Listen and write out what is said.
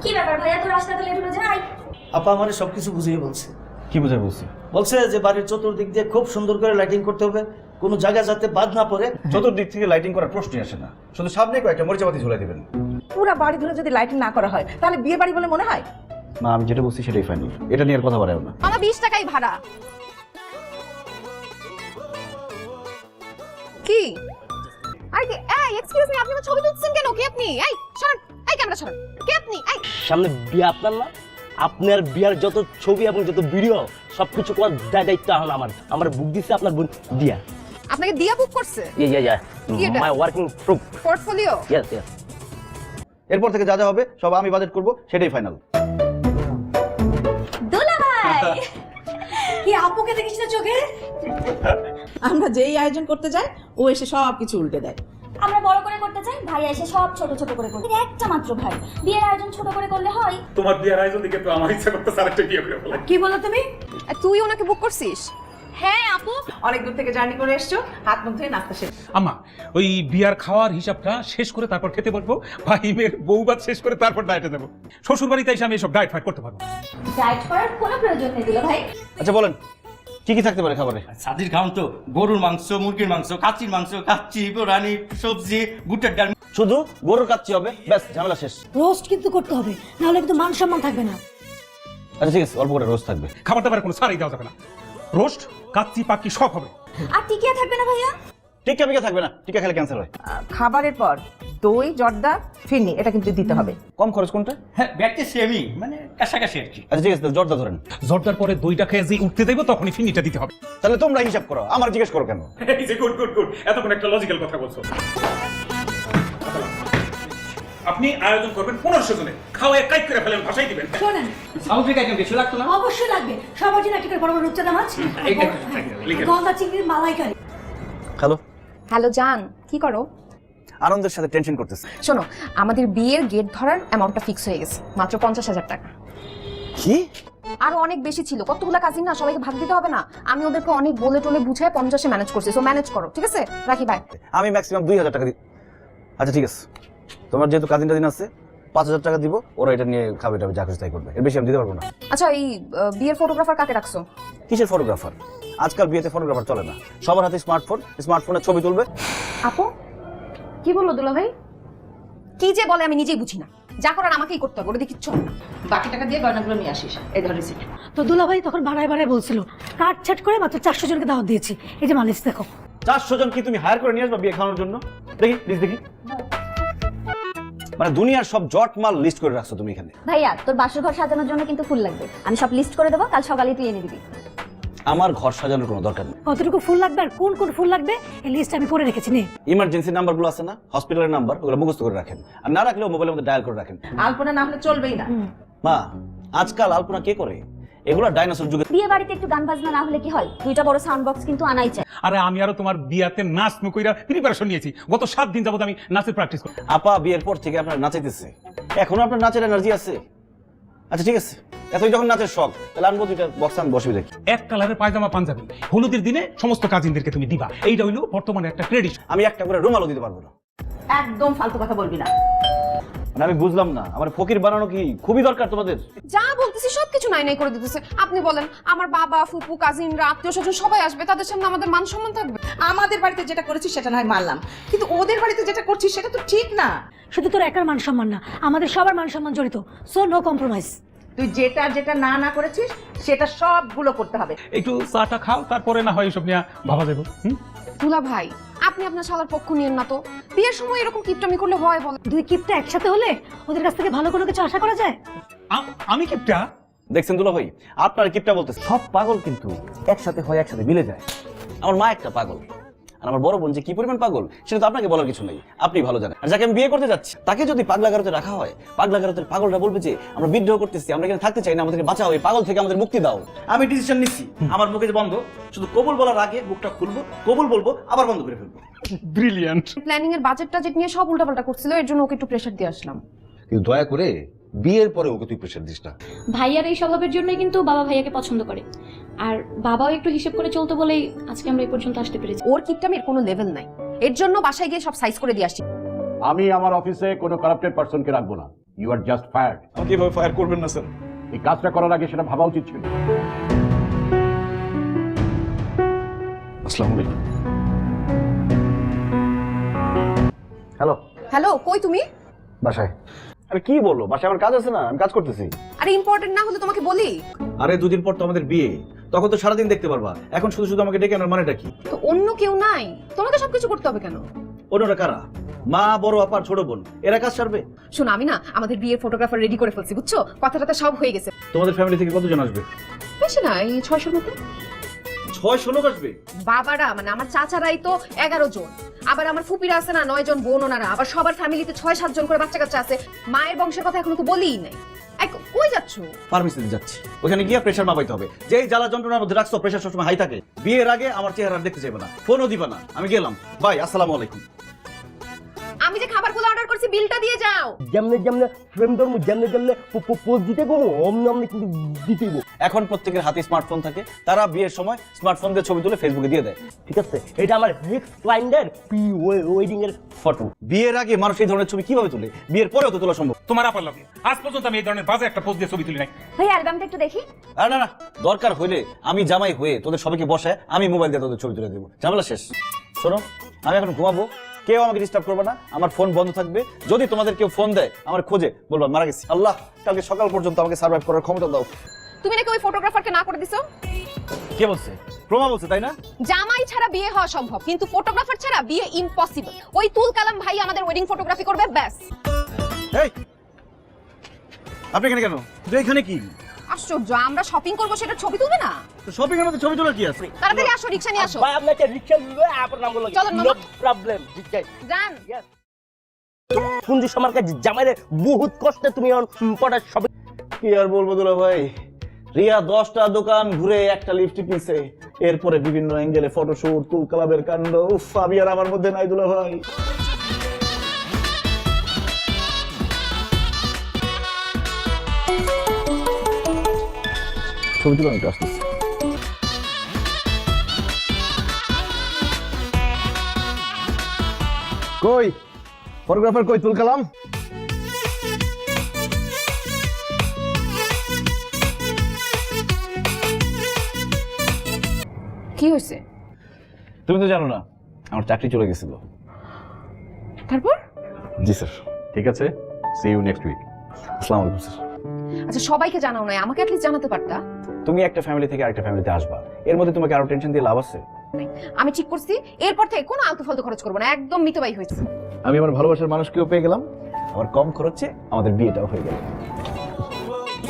কি ব্যাপার ভাইয়া, তো রাস্তাতে লেট হলো যাই। আপা আমারে সবকিছু বুঝিয়ে বলছে। কি বুঝাই বলছি? বলছে যে বাড়ির চতুর্দিক দিয়ে খুব সুন্দর করে লাইটিং করতে হবে, কোনো জায়গা যাতে বাদ না পড়ে। চতুর্দিক থেকে লাইটিং করার প্রশ্নই আসে না, শুধু সামনে কয়েকটা মরিচাবাতি ঝুলাই দিবেন। পুরা বাড়ি ধরে যদি লাইটিং না করা হয় তাহলে বিয়ে বাড়ি বলে মনে হয়? মা আমি যেটা বলছি সেটাই ফাইনাল, এটা নিয়ে আর কথা বাড়াও না। আমার 20 টাকাই ভাড়া। কি আর কি? এই এক্সকিউজ মি, আপনি আমার ছবি তুলছেন কেন? কি আপনি? এই সরেন, এই ক্যামেরা সরেন। কি আপনি? এই সামনে বিয়ে আপনার না, আপনার বিয়ার যত ছবি এবং যত ভিডিও সবকিছু করার দায়িত্ব এখন আমার বুক দিচ্ছে আপনার বোন দিয়া। আপনাকে দিয়া বুক করছে? কি এটা? My working proof portfolio? Yes yes. এরপর থেকে যা যা হবে সব আমি বাজেট করব, সেটাই ফাইনাল। দোলা ভাই, কি আপুকে দেখিস না চোখে? আমরা যেই আয়োজন করতে যাই ও এসে সব কিছু উল্টে দেয়। আমরা বড় করে করতে চাই, ভাইয়া এসে সব ছোট ছোট করে করবে। একটা মাত্র ভাই, বিয়ের আয়োজন ছোট করে করলে হয়? তোমার বিয়ের আয়োজন দেখে তো আমার ইচ্ছা করতেছে আরেকটা বিয়ে করে ফেলাই। কি বলো তুমি? তুই ওনাকে বুক করছিস? হ্যাঁ আপু। অনেক দূর থেকে জার্নি করে এসছো, হাত মুখ ধুয়ে নাস্তা শেষ। আম্মা, ওই বিয়ার খাওয়ার হিসাবটা শেষ করে তারপর খেতে বলবো, ভাইমের বউ ভাত শেষ করে তারপর ডায়েটে দেবো। শ্বশুর বাড়িতে এসে আমি এসব ডায়েট ফাইট করতে পারবো। ডায়েট করার কোনো প্রয়োজন নেই দুলা ভাই। আচ্ছা বলেন কি কি থাকতে পারে খাবারে? সাদির খাওন তো গরুর মাংস, মুরগির মাংস, কাচ্চির মাংস, কাচ্চি, রানী, সবজি, বুটের ডাল। শুধু গরুর কাচ্চি হবে, ব্যাস ঝামেলা শেষ। রোস্ট কিন্তু করতে হবে, নাহলে কিন্তু মান সম্মান থাকবে না। আচ্ছা ঠিক আছে, অল্প করে রোজ থাকবে। খাবার দাবারের কোনো ছাড়ই দেওয়া যাবে না, রোস্ট কাচ্চি পাক্কি সব হবে। আর টিকিয়া থাকবে না ভাইয়া? টিকা পিকা থাকবে না, টিকা খেলে ক্যান্সার হয়। খাবারের পর দই, জর্দা, ফিরনি এটা কিন্তু দিতে হবে। কম খরচ কোনটা? হ্যাঁ ব্যাগটা সেমই, মানে কাছাকাছি আর কি। আচ্ছা ঠিক আছে, জর্দা ধরেন। জর্দার পরে দইটা খেয়ে যে উঠতে দেবো তখনই ফিনিটা দিতে হবে। তাহলে তোমরা হিসাব করো, আমার জিজ্ঞেস করো কেন? এই যে গুড গুড গুড, এতক্ষণ একটা লজিক্যাল কথা বলছো। আপনি আয়োজন করবেন 1500 জনের, খাওয়ায় কাইক করে ফেলেন, ভাষাই দিবেন। শোনেন, সামুদ্রিক আইটেম কিছু লাগতো না? অবশ্যই লাগবে। সবার জন্য একটা করে বড় বড় রূপচাঁদা মাছ, গলদা চিংড়ির মালাইকারি। হ্যালো। হ্যালো জান, কি করো? আনন্দের সাথে টেনশন করতেছে। শোনো, আমাদের বিয়ের গেট ধরার অ্যামাউন্টটা ফিক্স হয়ে গেছে, মাত্র 50,000 টাকা। কি? আরো অনেক বেশি ছিল, কতগুলো কাজিন না, সবাইকে ভাগ দিতে হবে না? আমি ওদেরকে অনেক বলে টলে বুঝায় 50-এ ম্যানেজ করছি, সো ম্যানেজ করো, ঠিক আছে? রাখি, বাই। আমি ম্যাক্সিমাম 2000 টাকা দিই। আচ্ছা ঠিক আছে, তোমার যেহেতু কাজিন টাজিন আছে 5000 টাকা দিব, ওরা এটা নিয়ে খাবে টাবে যা খুশি তাই করবে, এর বেশি আমি দিতে পারবো না। আচ্ছা, এই বিয়ের ফটোগ্রাফার কাকে রাখছো? কিসের ফটোগ্রাফার? আজকাল বিয়েতে ফটোগ্রাফার চলে না, সবার হাতে স্মার্টফোন, স্মার্টফোনে ছবি তুলবে। আপু কি বললো দুলা ভাই? কি যে বলে আমি নিজেই বুঝি না, যা করার আমাকেই করতে হবে, ওটা দিয়ে কিচ্ছু হবে না। বাকি টাকা দিয়ে গয়নাগুলো নিয়ে আসিস, এই ধর রিসিপ্ট। তো দুলাভাই তখন বাড়ায় বাড়ায় বলছিল, কাট ছাট করে মাত্র 400 জনকে দাওয়াত দিয়েছি। এই যে মালিশ দেখো। 400 জন কি তুমি হায়ার করে নিয়ে আসবা বিয়ে খাওয়ানোর জন্য? দেখি লিস্ট দেখি। মানে দুনিয়ার সব জট মাল লিস্ট করে রাখছো তুমি এখানে। ভাইয়া তোর বাসর ঘর সাজানোর জন্য কিন্তু ফুল লাগবে, আমি সব লিস্ট করে দেবো, কাল সকালে তুই এনে দিবি। আমার ঘর সাজানোর কোনো দরকার নেই। কতটুকু ফুল লাগবে আর কোন কোন ফুল লাগবে এই লিস্ট আমি করে রেখেছি। নে, ইমার্জেন্সি নাম্বারগুলো আছে না, হসপিটালের নাম্বার, ওগুলো মুখস্থ করে রাখেন, আর না রাখলেও মোবাইলের মধ্যে ডায়াল করে রাখেন। আলপনা না হলে চলবেই না। মা, আজকাল আলপনা কে করে? এগুলো ডাইনোসর যুগে। বিয়ে বাড়িতে একটু গান বাজনা না হলে কি হয়? দুইটা বড় সাউন্ড বক্স কিন্তু আনাই চাই। আরে আমি আরো তোমার বিয়াতে নাচ কইরা প্রিপারেশন নিয়েছি, গত 7 দিন যাবত আমি নাচের প্র্যাকটিস করি। আপা বিয়ের পর থেকে আপনার নাচাইতেছে, এখনো আপনার নাচের এনার্জি আছে? আচ্ছা ঠিক আছে, এতই যখন নাচের শখ, তাহলে আনবো দুইটা বক্স, আমি বসবি দেখি। এক কালারের পায়জামা পাঞ্জাবি হলুদের দিনে সমস্ত কাজিনদেরকে তুমি দিবা, এইটা হইলো বর্তমানে একটা ট্রেডিশন। আমি একটা করে রুমালও দিতে পারবো না। একদম ফালতু কথা বলবি না। মানে আমি বুঝলাম না, আমার ফকির বানানো কি খুবই দরকার তোমাদের? যা বলতেছি সবকিছু নাই নাই করে দিতেছে। আপনি বলেন, আমার বাবা, ফুপু, কাজিনরা, আত্মীয় স্বজন সবাই আসবে, তাদের সামনে আমাদের মান সম্মান থাকবে? আমাদের বাড়িতে যেটা করেছিস সেটা নয় মানলাম, কিন্তু ওদের বাড়িতে যেটা করছিস সেটা তো ঠিক না। শুধু তোর একার মান সম্মান না, আমাদের সবার মান সম্মান জড়িত। So no compromise. তুই যেটা যেটা না না করেছিস সেটা সবগুলো করতে হবে। একটু চাটা খাও, তারপরে না হয় এসব নিয়ে ভাবা যাবে। দুলা ভাই, আপনি আপনার শালার পক্ষ নিয়েন না তো। বিয়ের সময় এরকম কিপটামি করলে হয় বল? দুই কিপটা একসাথে হলে ওদের কাছ থেকে ভালো কোনো কিছু আশা করা যায়? আমি কিপটা? দেখছেন দুলা ভাই, আপনার কিপটা বলতে সব পাগল কিন্তু একসাথে হয়, একসাথে মিলে যায়। আমার মা একটা পাগল, আর আমার বড় বোন যে কি পরিমাণ পাগল সেটা তো আপনাকে বলার কিছু নেই, আপনি ভালো জানেন। আর যাকে আমি বিয়ে করতে যাচ্ছি তাকে যদি পাগলা গারোতে রাখা হয়, পাগলা গারোতের পাগলটা বলবে যে আমরা বিদ্রোহ করতেছি, আমরা এখানে থাকতে চাই না, আমাদেরকে বাঁচাও, এই পাগল থেকে আমাদের মুক্তি দাও। আমি ডিসিশন নিচ্ছি, আমার মুখে বন্ধ, শুধু কবুল বলার আগে বুকটা খুলবো, কবুল বলবো, আবার বন্ধ করে ফেলবো। ব্রিলিয়ান্ট। প্ল্যানিং এর বাজেট টাজেট নিয়ে সব উল্টাপাল্টা করছিল, এর জন্য ওকে একটু প্রেশার দিয়ে আসলাম। কিন্তু দয়া করে বিয়ের পরে ওকে তুই প্রেশার দিস না। ভাইয়ার এই স্বভাবের জন্যই কিন্তু বাবা ভাইয়াকে পছন্দ করে, আর বাবাও একটু হিসেব করে চলতে বলেই আজকে আমরা এই পর্যন্ত আসতে পেরেছি। ওর কিপটামির কোনো লেভেল নাই, এর জন্য বাসায় গিয়ে সব সাইজ করে দিয়ে আসছি। আমি আমার অফিসে কোনো কারাপ্টেড পারসনকে রাখবো না। You are just fired. আমাকে এভাবে ফায়ার করবেন না স্যার। এই কাজটা করার আগে সেটা ভাবা উচিত ছিল। আসসালামু আলাইকুম। হ্যালো, হ্যালো, কই তুমি? বাসায়। আরে কি বলো, বাসায় আমার কাজ আছে না, আমি কাজ করতেছি। আরে ইম্পর্টেন্ট না হলে তোমাকে বলি। আরে দুদিন পর তো আমাদের বিয়ে, তখন তো সারাদিন দেখতে পারবা। এখন শুধু শুধু আমাকে ডেকে আনার মানেটা কি? তো অন্য কেউ নাই, তোমাকে সবকিছু করতে হবে কেন? অন্যরা কারা? মা, বড় আপা, ছোট বোন, এরা কাজ সারবে? শোনো, আমি না আমাদের বিয়ের ফটোগ্রাফার রেডি করে ফেলছি, বুঝছো? কথাটা সব হয়ে গেছে। তোমাদের ফ্যামিলি থেকে কতজন আসবে? বেশি না, এই 600 মতো। 600 লোক আসবে? বাবারা মানে আমার চাচারাই তো 11 জন, আবার আমার ফুপিরা আছে না 9 জন বোন, ওনারা আবার সবার ফ্যামিলিতে 6-7 জন করে বাচ্চা কাচ্চা আছে। মায়ের বংশের কথা এখনো তো বলিই নাই। কই যাচ্ছ? ফার্মেসিতে যাচ্ছি, ওখানে গিয়ে প্রেশার মাপাইতে হবে। যেই জ্বালা যন্ত্রণার মধ্যে রাখছো, প্রেশার সবসময় হাই থাকে। বিয়ের আগে আমার চেহারা দেখতে চাইবে না, ফোনও দিবা না। আমি গেলাম, বাই, আসসালামু আলাইকুম। আমি যে খাবারগুলো অর্ডার করছি বিলটা দিয়ে যাও। যেমনে যেমনে ফ্রেম ধরবো, যেমনে যেমনে পোজ দিতে গো, অমনি অমনি কিন্তু দিতেই গো। এখন প্রত্যেকের হাতে স্মার্টফোন থাকে, তারা বিয়ের সময় স্মার্টফোন দিয়ে ছবি তুলে ফেসবুকে দিয়ে দেয়। ঠিক আছে, এটা আমার নেক্সট ক্লায়েন্টের প্রি ওয়েডিং এর ফটো। বিয়ের আগে মানুষ এই ধরনের ছবি কিভাবে তুলে? বিয়ের পরেও তো তোলা সম্ভব। তোমার আপার লাগে আজ পর্যন্ত আমি এই ধরনের বাজে একটা পোস্ট দিয়ে ছবি তুলি নাই। ভাই অ্যালবামটা একটু দেখি। আর না না, দরকার হইলে আমি জামাই হয়ে তোদের সবাইকে বসায় আমি মোবাইল দিয়ে তোদের ছবি তুলে দেবো। ঝামেলা শেষ। শোনো, আমি এখন ঘুমাবো, কেউ আমাকে ডিস্টার্ব করবে না, আমার ফোন বন্ধ থাকবে। যদি তোমাদের কেউ ফোন দেয় আমার খোঁজে, বলবা মারা গেছি। আল্লাহ, কালকে সকাল পর্যন্ত আমাকে সার্ভাইভ করার ক্ষমতা দাও। তুমি নাকি ওই ফটোগ্রাফারকে না করে দিছো? কে বলছে? প্রমা বলছে, তাই না? জামাই ছাড়া বিয়ে হওয়া সম্ভব, কিন্তু ফটোগ্রাফার ছাড়া বিয়ে ইম্পসিবল। ওই তুল কালাম ভাই আমাদের ওয়েডিং ফটোগ্রাফি করবে, ব্যাস। এই, আপনি এখানে কেন? তো এখানে কি? আশ্চর্য, আমরা শপিং করবো সেটা ছবি তুলবে না? তো শপিং এর মধ্যে ছবি তোলার কি আছে? তাড়াতাড়ি আসো, রিকশা নিয়ে আসো। ভাই আপনি একটা রিকশা নিয়ে আপনার নাম বলো। চলেন মামা। নো প্রবলেম, রিকশায় যান। কুঞ্জু সমার কাছে জামাইরে বহুত কষ্টে তুমি পড়ার সব। কি আর বলবো দুলা ভাই, রিয়া 10টা দোকান ঘুরে একটা লিপস্টিক নিছে, এরপরে বিভিন্ন অ্যাঙ্গেলে ফটোশুট, তুল কালাবের কাণ্ড। উফ, আমি আর আমার মধ্যে নাই দুলা ভাই। ছবি তুলে আমি আসতেছি। কই ফটোগ্রাফার, কই তুল কালাম? কি হয়েছে? তুমি তো জানো না, আমার চাকরি চলে গেছিল। তারপর? জি স্যার। ঠিক আছে, সি ইউ নেক্সট উইক। আসসালামু আলাইকুম স্যার। আচ্ছা, সবাইকে জানাও নাই, আমাকে অ্যাটলিস্ট জানাতে পারতা। তুমি একটা ফ্যামিলি থেকে আরেকটা ফ্যামিলিতে আসবা, এর মধ্যে তোমাকে আরো টেনশন দিয়ে লাভ আছে? আমি ঠিক করছি, এরপর থেকে কোনো আলতু ফালতু খরচ করবো না, একদম মিতবাই হয়েছে। আমি আমার ভালোবাসার মানুষকেও পেয়ে গেলাম, আবার কম খরচে আমাদের বিয়েটাও হয়ে গেল।